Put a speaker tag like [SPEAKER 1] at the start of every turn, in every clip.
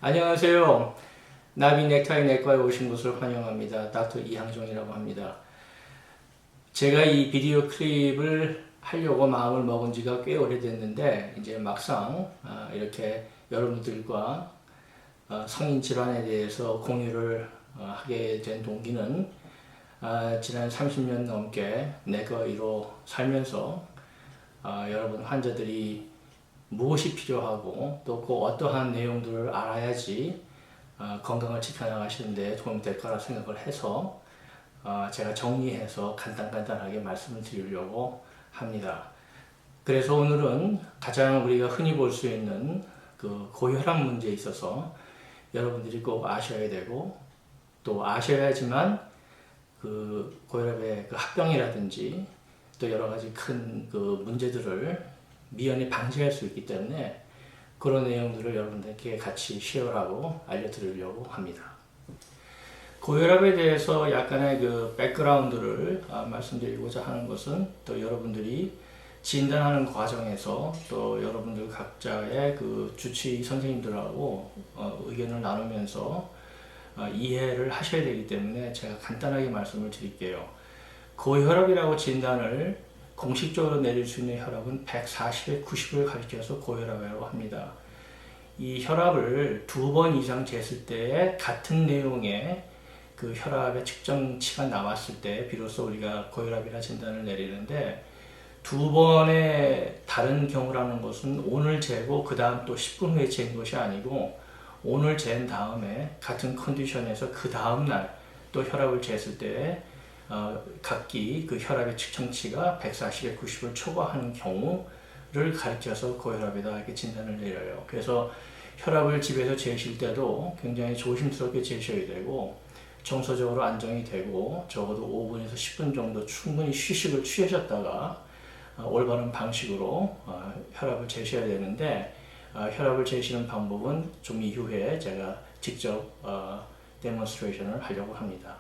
[SPEAKER 1] 안녕하세요. 나비 넥타이 내과에 오신 것을 환영합니다. 닥터 이항종이라고 합니다. 제가 이 비디오 클립을 하려고 마음을 먹은 지가 꽤 오래됐는데 이제 막상 이렇게 여러분들과 성인 질환에 대해서 공유를 하게 된 동기는 지난 30년 넘게 내과의로 살면서 여러분 환자들이 무엇이 필요하고 또 그 어떠한 내용들을 알아야지 건강을 지켜나가시는 데 도움이 될 거라 생각을 해서 제가 정리해서 간단하게 말씀을 드리려고 합니다. 그래서 오늘은 가장 우리가 흔히 볼 수 있는 그 고혈압 문제에 있어서 여러분들이 꼭 아셔야 되고 또 아셔야지만 그 고혈압의 그 합병이라든지 또 여러 가지 큰 그 문제들을 미연에 방지할 수 있기 때문에 그런 내용들을 여러분들께 같이 쉐어하고 알려드리려고 합니다. 고혈압에 대해서 약간의 그 백그라운드를 말씀드리고자 하는 것은 또 여러분들이 진단하는 과정에서 또 여러분들 각자의 그 주치의 선생님들하고 의견을 나누면서 이해를 하셔야 되기 때문에 제가 간단하게 말씀을 드릴게요. 고혈압이라고 진단을 공식적으로 내릴 수 있는 혈압은 140에 90을 가리켜서 고혈압이라고 합니다. 이 혈압을 2번 이상 쟀을 때 같은 내용의 그 혈압의 측정치가 나왔을 때 비로소 우리가 고혈압이라 진단을 내리는데 2번의 다른 경우라는 것은 오늘 재고 그 다음 또 10분 후에 잰 것이 아니고 오늘 잰 다음에 같은 컨디션에서 그 다음 날 또 혈압을 쟀을 때 각기 그 혈압의 측정치가 140에 90을 초과하는 경우를 가리켜서 고혈압이다 이렇게 진단을 내려요. 그래서 혈압을 집에서 재실 때도 굉장히 조심스럽게 재셔야 되고 정서적으로 안정이 되고 적어도 5분에서 10분 정도 충분히 휴식을 취하셨다가 올바른 방식으로 혈압을 재셔야 되는데 혈압을 재시는 방법은 좀 이후에 제가 직접 데몬스트레이션을 하려고 합니다.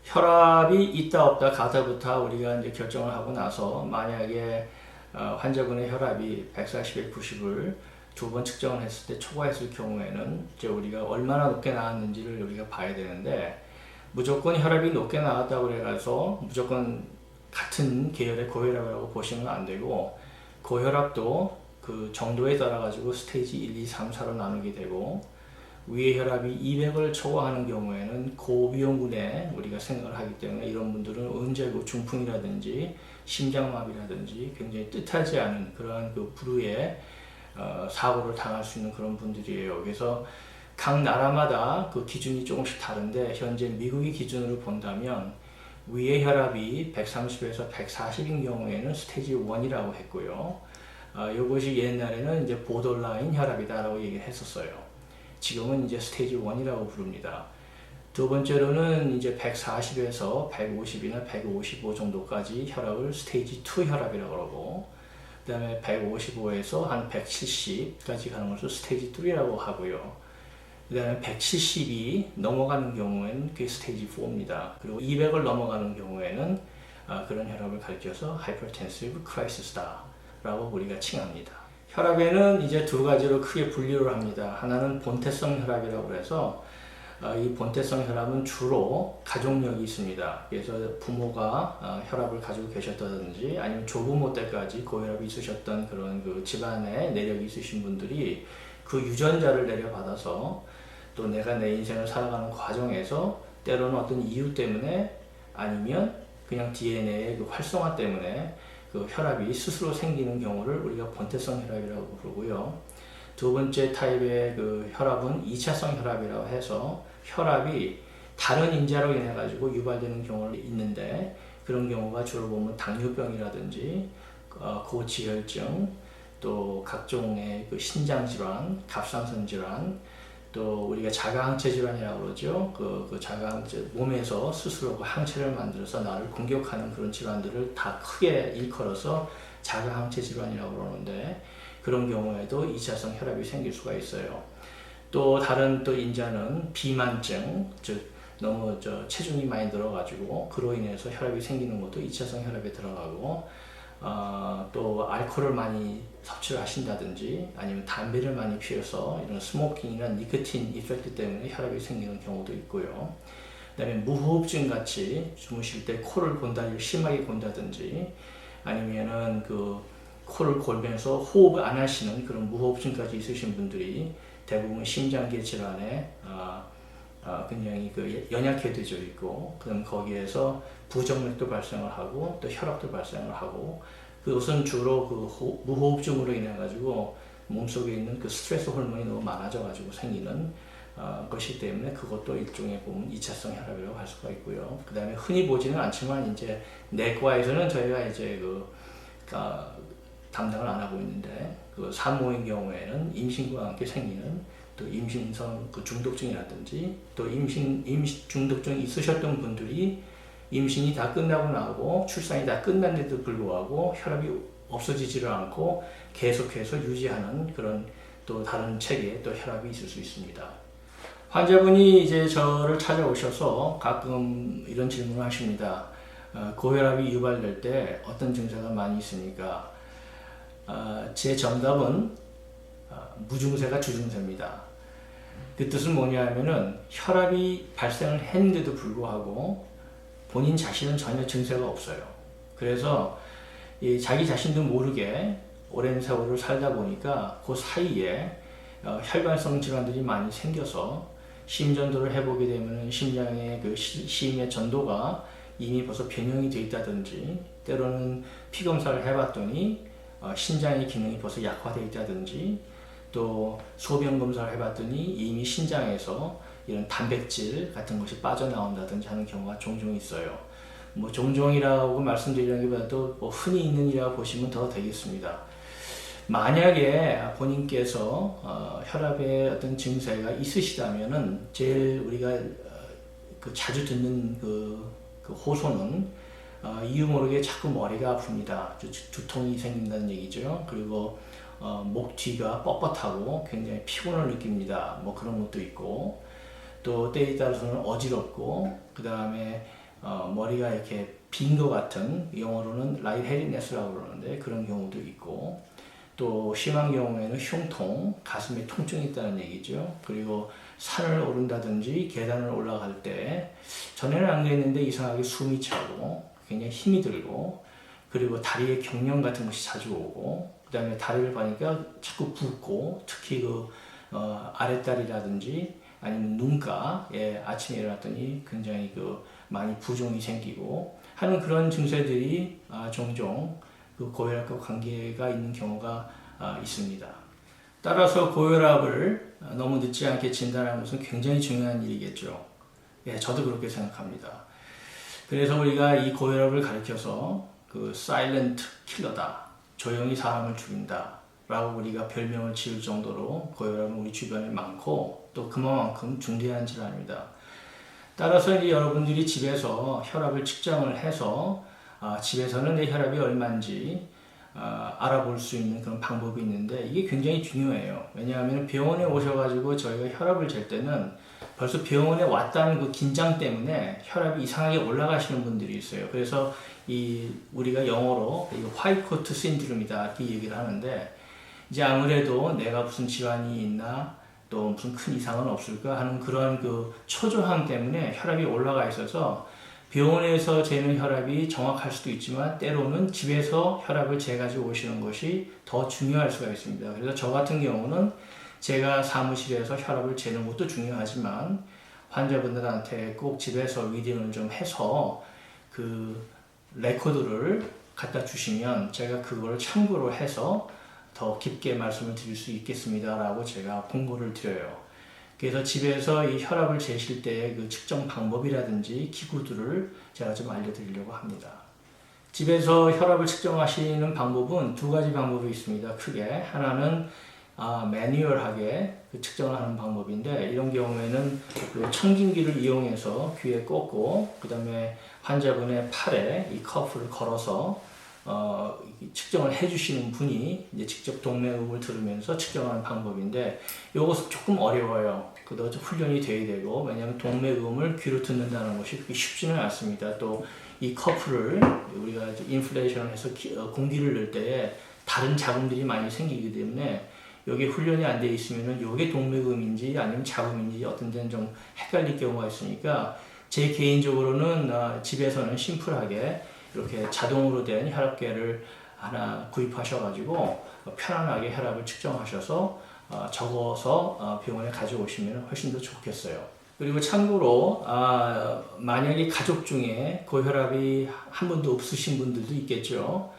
[SPEAKER 1] 혈압이 있다 없다 가다부터 우리가 이제 결정을 하고 나서 만약에 환자분의 혈압이 140에 90을 2번 측정을 했을 때 초과했을 경우에는 이제 우리가 얼마나 높게 나왔는지를 우리가 봐야 되는데 무조건 혈압이 높게 나왔다고 해서 무조건 같은 계열의 고혈압이라고 보시면 안 되고 고혈압도 그 정도에 따라 가지고 스테이지 1, 2, 3, 4로 나누게 되고 위의 혈압이 200을 초과하는 경우에는 고비용군에 우리가 생각을 하기 때문에 이런 분들은 은제고 중풍이라든지 심장마비라든지 굉장히 뜻하지 않은 그러한 그 부류의 사고를 당할 수 있는 그런 분들이에요. 그래서 각 나라마다 그 기준이 조금씩 다른데 현재 미국의 기준으로 본다면 위의 혈압이 130에서 140인 경우에는 스테이지 1이라고 했고요. 이것이 옛날에는 이제 보더라인 혈압이다라고 얘기를 했었어요. 지금은 이제 스테이지 1이라고 부릅니다. 두 번째로는 이제 140에서 150이나 155 정도까지 혈압을 스테이지 2 혈압이라고 그러고 그 다음에 155에서 한 170까지 가는 것을 스테이지 3라고 하고요. 그 다음에 170이 넘어가는 경우에는 그게 스테이지 4입니다. 그리고 200을 넘어가는 경우에는 그런 혈압을 가리켜서 Hypertensive Crisis다 라고 우리가 칭합니다. 혈압에는 이제 두 가지로 크게 분류를 합니다. 하나는 본태성 혈압이라고 해서 이 본태성 혈압은 주로 가족력이 있습니다. 그래서 부모가 혈압을 가지고 계셨다든지 아니면 조부모 때까지 고혈압이 있으셨던 그런 그 집안에 내력이 있으신 분들이 그 유전자를 내려받아서 또 내가 내 인생을 살아가는 과정에서 때로는 어떤 이유 때문에 아니면 그냥 DNA의 그 활성화 때문에 그 혈압이 스스로 생기는 경우를 우리가 본태성 혈압이라고 부르고요. 두 번째 타입의 그 혈압은 2차성 혈압이라고 해서 혈압이 다른 인자로 인해 가지고 유발되는 경우가 있는데 그런 경우가 주로 보면 당뇨병이라든지 고지혈증 또 각종의 그 신장 질환, 갑상선 질환 또 우리가 자가항체 질환이라고 그러죠. 그 자가항체 몸에서 스스로 그 항체를 만들어서 나를 공격하는 그런 질환들을 다 크게 일컬어서 자가항체 질환이라고 그러는데 그런 경우에도 2차성 혈압이 생길 수가 있어요. 또 다른 또 인자는 비만증, 즉 너무 체중이 많이 들어가지고 그로 인해서 혈압이 생기는 것도 2차성 혈압에 들어가고 또 알코올을 많이 섭취를 하신다든지 아니면 담배를 많이 피워서 이런 스모킹이나 니코틴 이펙트 때문에 혈압이 생기는 경우도 있고요. 그다음에 무호흡증 같이 주무실 때 코를 곤다리를 심하게 곤다든지 아니면은 그 코를 골면서 호흡을 안 하시는 그런 무호흡증까지 있으신 분들이 대부분 심장계 질환에 굉장히 그 연약해져 있고, 그다음 거기에서 부정맥도 발생을 하고 또 혈압도 발생을 하고, 그것은 주로 그 무호흡증으로 인해 가지고 몸속에 있는 그 스트레스 호르몬이 너무 많아져 가지고 생기는 것이기 때문에 그것도 일종의 보면 2차성 혈압이라고 할 수가 있고요. 그 다음에 흔히 보지는 않지만 이제 내과에서는 저희가 이제 담당을 안 하고 있는데, 그 산모인 경우에는 임신과 함께 생기는 또 임신성 그 중독증이라든지 또 임신 중독증이 있으셨던 분들이 임신이 다 끝나고 나고 출산이 다 끝났는데도 불구하고 혈압이 없어지지를 않고 계속해서 유지하는 그런 또 다른 체계의 또 혈압이 있을 수 있습니다. 환자분이 이제 저를 찾아오셔서 가끔 이런 질문을 하십니다. 고혈압이 유발될 때 어떤 증세가 많이 있습니까? 제 정답은 무증세가 주증세입니다. 그 뜻은 뭐냐면은 혈압이 발생을 했는데도 불구하고 본인 자신은 전혀 증세가 없어요. 그래서 자기 자신도 모르게 오랜 세월을 살다 보니까 그 사이에 혈관성 질환들이 많이 생겨서 심전도를 해보게 되면 심장의 그 심의 전도가 이미 벌써 변형이 되어 있다든지, 때로는 피검사를 해봤더니 신장의 기능이 벌써 약화되어 있다든지, 또 소변 검사를 해봤더니 이미 신장에서 이런 단백질 같은 것이 빠져나온다든지 하는 경우가 종종 있어요. 뭐 종종이라고 말씀드리는 것보다도 뭐 흔히 있는 일이라고 보시면 더 되겠습니다. 만약에 본인께서 혈압의 어떤 증세가 있으시다면은 제일 우리가 자주 듣는 그 호소는 이유 모르게 자꾸 머리가 아픕니다. 두통이 생긴다는 얘기죠. 그리고 목 뒤가 뻣뻣하고 굉장히 피곤을 느낍니다. 뭐 그런 것도 있고, 또 때에 따라서는 어지럽고, 그 다음에 머리가 이렇게 빈 것 같은, 영어로는 라이트헤디네스라고 그러는데 그런 경우도 있고, 또 심한 경우에는 흉통, 가슴에 통증이 있다는 얘기죠. 그리고 산을 오른다든지 계단을 올라갈 때 전에는 안 그랬는데 이상하게 숨이 차고 굉장히 힘이 들고, 그리고 다리에 경련 같은 것이 자주 오고, 그 다음에 다리를 보니까 자꾸 붓고, 특히 아랫다리라든지 아니면 눈가에 아침에 일어났더니 굉장히 많이 부종이 생기고 하는 그런 증세들이 종종 그 고혈압과 관계가 있는 경우가 있습니다. 따라서 고혈압을 너무 늦지 않게 진단하는 것은 굉장히 중요한 일이겠죠. 예, 저도 그렇게 생각합니다. 그래서 우리가 이 고혈압을 가리켜서 그 사일런트 킬러다, 조용히 사람을 죽인다 라고 우리가 별명을 지을 정도로 고혈압은 우리 주변에 많고 또 그만큼 중대한 질환입니다. 따라서 이제 여러분들이 집에서 혈압을 측정을 해서 집에서는 내 혈압이 얼마인지 알아볼 수 있는 그런 방법이 있는데, 이게 굉장히 중요해요. 왜냐하면 병원에 오셔가지고 저희가 혈압을 잴 때는 벌써 병원에 왔다는 그 긴장 때문에 혈압이 이상하게 올라가시는 분들이 있어요. 그래서 우리가 영어로 화이트코트 신드롬이다 이렇게 얘기를 하는데, 이제 아무래도 내가 무슨 질환이 있나 또 무슨 큰 이상은 없을까 하는 그런 초조함 때문에 혈압이 올라가 있어서 병원에서 재는 혈압이 정확할 수도 있지만 때로는 집에서 혈압을 재가지고 오시는 것이 더 중요할 수가 있습니다. 그래서 저 같은 경우는 제가 사무실에서 혈압을 재는 것도 중요하지만 환자분들한테 꼭 집에서 리딩을 좀 해서 그 레코드를 갖다 주시면 제가 그걸 참고로 해서 더 깊게 말씀을 드릴 수 있겠습니다 라고 제가 공고를 드려요. 그래서 집에서 이 혈압을 재실 때의 그 측정 방법이라든지 기구들을 제가 좀 알려드리려고 합니다. 집에서 혈압을 측정하시는 방법은 두 가지 방법이 있습니다. 크게 하나는 매뉴얼하게 측정을 하는 방법인데, 이런 경우에는 그 청진기를 이용해서 귀에 꽂고 그 다음에 환자분의 팔에 이 커프를 걸어서 측정을 해주시는 분이 이제 직접 동맥음을 들으면서 측정하는 방법인데, 이것은 조금 어려워요. 그것도 훈련이 돼야 되고, 왜냐하면 동맥음을 귀로 듣는다는 것이 그렇게 쉽지는 않습니다. 또 이 커프를 우리가 인플레이션을 해서 공기를 넣을 때 다른 자금들이 많이 생기기 때문에 여기 훈련이 안 돼 있으면은 이게 동맥음인지 아니면 자금인지 어떤 데는 좀 헷갈릴 경우가 있으니까 제 개인적으로는 집에서는 심플하게 이렇게 자동으로 된 혈압계를 하나 구입하셔가지고 편안하게 혈압을 측정하셔서 적어서 병원에 가져오시면 훨씬 더 좋겠어요. 그리고 참고로 만약에 가족 중에 고혈압이 한 번도 없으신 분들도 있겠죠.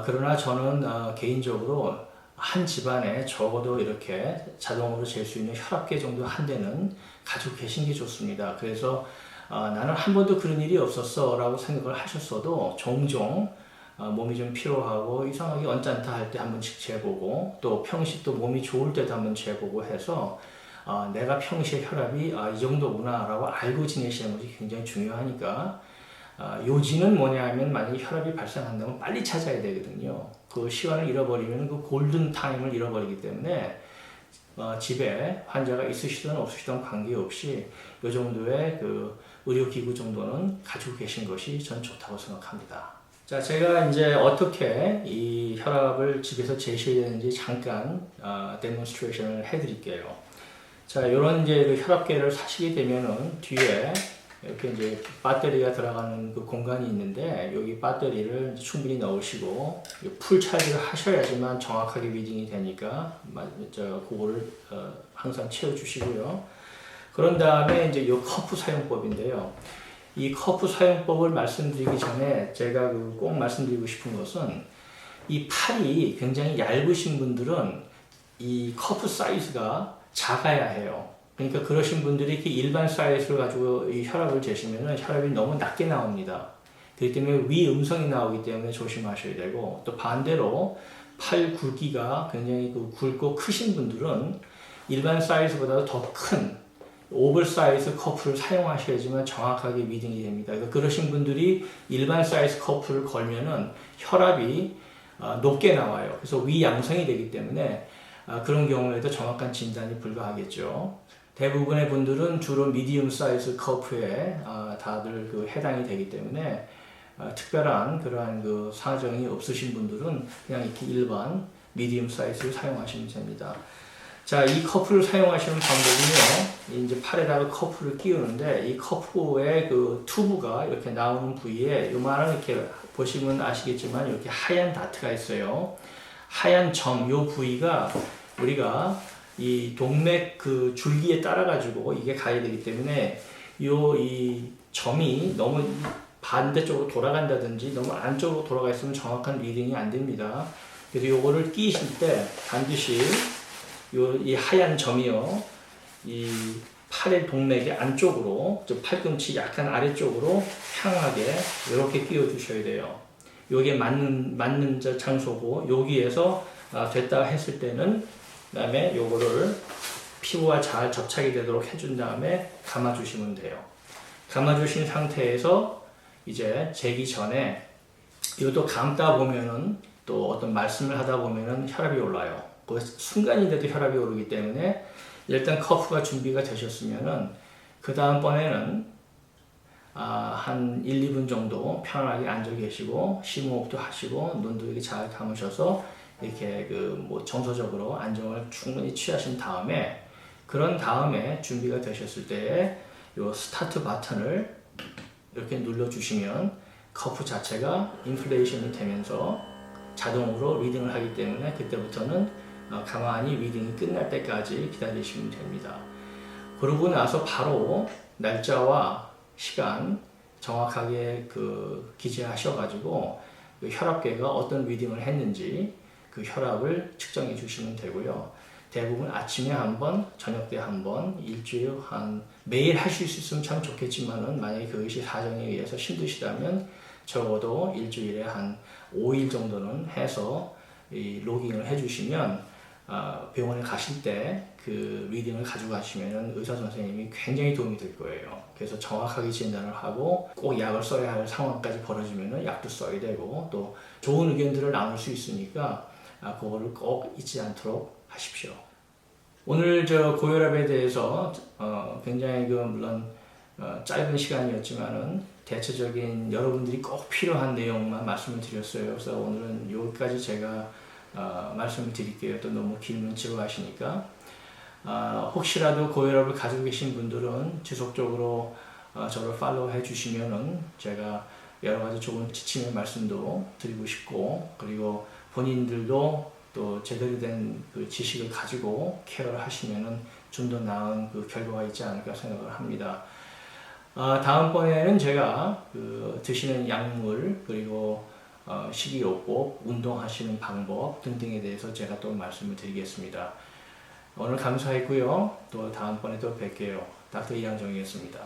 [SPEAKER 1] 그러나 저는 개인적으로 한 집안에 적어도 이렇게 자동으로 잴 수 있는 혈압계 정도 한 대는 가지고 계신 게 좋습니다. 그래서 나는 한 번도 그런 일이 없었어 라고 생각을 하셨어도 종종 몸이 좀 피로하고 이상하게 언짢다 할 때 한 번씩 재보고 또 평시 또 몸이 좋을 때도 한 번 재보고 해서 내가 평시에 혈압이 이 정도구나 라고 알고 지내시는 것이 굉장히 중요하니까 요지는 뭐냐 하면 만약에 혈압이 발생한다면 빨리 찾아야 되거든요. 그 시간을 잃어버리면 그 골든 타임을 잃어버리기 때문에 집에 환자가 있으시든 없으시든 관계없이 이 정도의 그 의료기구 정도는 가지고 계신 것이 전 좋다고 생각합니다. 자, 제가 이제 어떻게 이 혈압을 집에서 재셔야 되는지 잠깐 데몬스트레이션을 해드릴게요. 자, 이런 이제 그 혈압계를 사시게 되면은 뒤에 이렇게 이제 배터리가 들어가는 그 공간이 있는데 여기 배터리를 충분히 넣으시고 풀 차지를 하셔야지만 정확하게 리딩이 되니까 그거를 항상 채워주시고요. 그런 다음에 이제 이 커프 사용법인데요. 이 커프 사용법을 말씀드리기 전에 제가 꼭 말씀드리고 싶은 것은 이 팔이 굉장히 얇으신 분들은 이 커프 사이즈가 작아야 해요. 그러니까 그러신 분들이 이렇게 일반 사이즈를 가지고 이 혈압을 재시면 혈압이 너무 낮게 나옵니다. 그렇기 때문에 위 음성이 나오기 때문에 조심하셔야 되고 또 반대로 팔 굵기가 굉장히 굵고 크신 분들은 일반 사이즈보다 더 큰 오버 사이즈 커프를 사용하셔야지만 정확하게 리딩이 됩니다. 그러니까 그러신 분들이 일반 사이즈 커프를 걸면은 혈압이 높게 나와요. 그래서 위 양성이 되기 때문에 그런 경우에도 정확한 진단이 불가하겠죠. 대부분의 분들은 주로 미디움 사이즈 커프에 다들 해당이 되기 때문에 특별한 그러한 사정이 없으신 분들은 그냥 이렇게 일반 미디움 사이즈를 사용하시면 됩니다. 자, 이 커프를 사용하시는 방법은요, 이제 팔에다가 커프를 끼우는데 이 커프의 튜브가 이렇게 나오는 부위에 요만한 이렇게 보시면 아시겠지만 이렇게 하얀 다트가 있어요. 하얀 점, 요 부위가 우리가 이 동맥 줄기에 따라 가지고 이게 가야 되기 때문에 이 점이 너무 반대쪽으로 돌아간다든지 너무 안쪽으로 돌아가 있으면 정확한 리딩이 안 됩니다. 그래서 요거를 끼실 때 반드시 이 하얀 점이요, 이 팔의 동맥의 안쪽으로, 팔꿈치 약간 아래쪽으로 향하게 이렇게 끼워 주셔야 돼요. 요게 맞는 장소고, 여기에서 됐다 했을 때는 그 다음에 요거를 피부와 잘 접착이 되도록 해준 다음에 감아주시면 돼요. 감아주신 상태에서 이제 재기 전에 이것도 감다 보면은 또 어떤 말씀을 하다 보면은 혈압이 올라요. 그 순간인데도 혈압이 오르기 때문에 일단 커프가 준비가 되셨으면은 그 다음번에는 한 1, 2분 정도 편안하게 앉아 계시고 심호흡도 하시고 눈도 이렇게 잘 감으셔서 이렇게 정서적으로 안정을 충분히 취하신 다음에 그런 다음에 준비가 되셨을 때에 요 스타트 버튼을 이렇게 눌러주시면 커프 자체가 인플레이션이 되면서 자동으로 리딩을 하기 때문에 그때부터는 가만히 리딩이 끝날 때까지 기다리시면 됩니다. 그러고 나서 바로 날짜와 시간 정확하게 기재하셔가지고 혈압계가 어떤 리딩을 했는지 그 혈압을 측정해 주시면 되고요. 대부분 아침에 한 번, 저녁 때 한 번, 일주일에 매일 하실 수 있으면 참 좋겠지만은 만약에 그것이 사정에 의해서 힘드시다면 적어도 일주일에 한 5일 정도는 해서 이 로깅을 해주시면 병원에 가실 때 그 리딩을 가져가시면 의사 선생님이 굉장히 도움이 될 거예요. 그래서 정확하게 진단을 하고 꼭 약을 써야 할 상황까지 벌어지면 약도 써야 되고 또 좋은 의견들을 나눌 수 있으니까 그거를 꼭 잊지 않도록 하십시오. 오늘 고혈압에 대해서 굉장히 물론 짧은 시간이었지만은 대체적인 여러분들이 꼭 필요한 내용만 말씀을 드렸어요. 그래서 오늘은 여기까지 제가 말씀을 드릴게요. 또 너무 길면 지루하시니까. 혹시라도 고혈압을 가지고 계신 분들은 지속적으로 저를 팔로우 해주시면은 제가 여러 가지 좋은 지침의 말씀도 드리고 싶고, 그리고 본인들도 또 제대로 된 그 지식을 가지고 케어를 하시면은 좀 더 나은 그 결과가 있지 않을까 생각을 합니다. 다음번에는 제가 그 드시는 약물, 그리고 식이요법, 운동하시는 방법 등등에 대해서 제가 또 말씀을 드리겠습니다. 오늘 감사했고요. 또 다음번에 또 뵐게요. 닥터 이한정이었습니다.